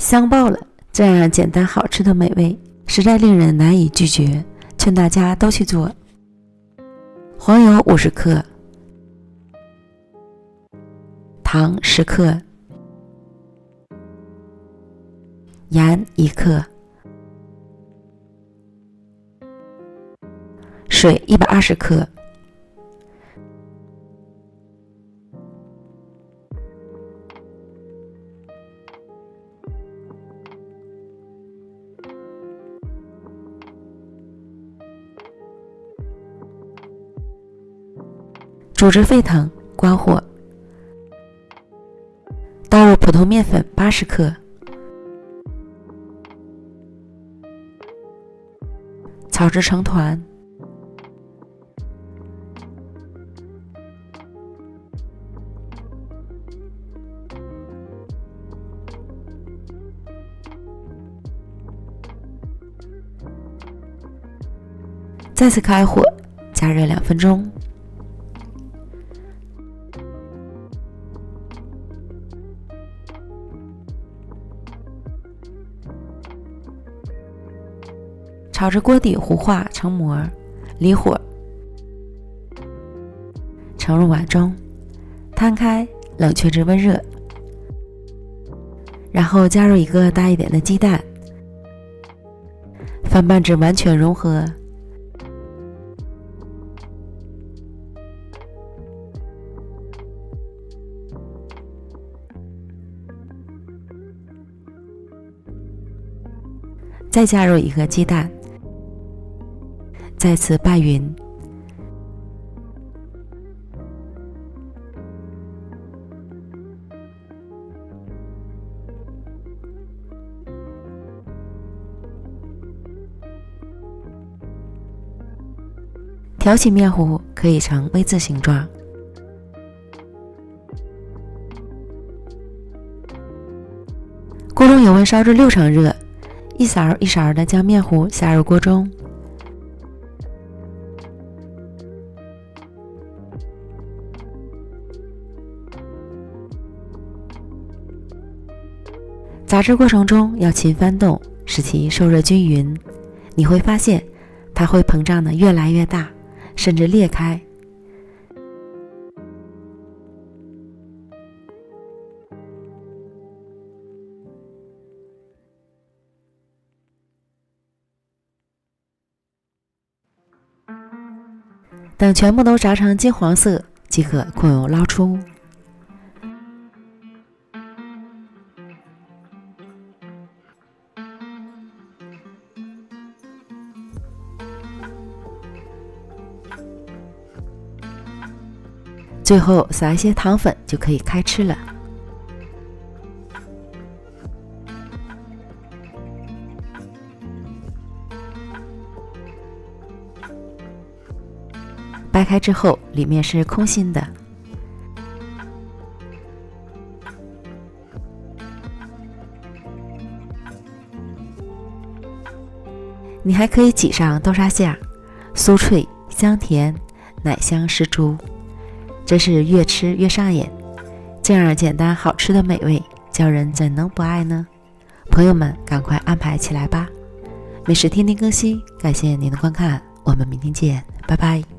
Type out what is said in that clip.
香爆了！这样简单好吃的美味，实在令人难以拒绝，劝大家都去做。黄油50克，糖10克，盐1克，水120克。煮至沸腾，关火，倒入普通面粉80克，炒至成团，再次开火，加热2分钟。炒至锅底糊化成膜，离火，盛入碗中，摊开冷却至温热，然后加入一个大一点的鸡蛋，翻拌至完全融合。再加入一个鸡蛋，再次拌匀，挑起面糊可以呈 V 字形状。锅中油温烧至6成热，一勺一勺的将面糊下入锅中。炸制过程中要勤翻动，使其受热均匀。你会发现它会膨胀的越来越大，甚至裂开。等全部都炸成金黄色，即可控油捞出。最后撒一些糖粉就可以开吃了。掰开之后，里面是空心的。你还可以挤上豆沙馅，酥脆香甜，奶香十足，真是越吃越上瘾。这样简单好吃的美味，叫人怎能不爱呢？朋友们，赶快安排起来吧！美食天天更新，感谢您的观看，我们明天见，拜拜。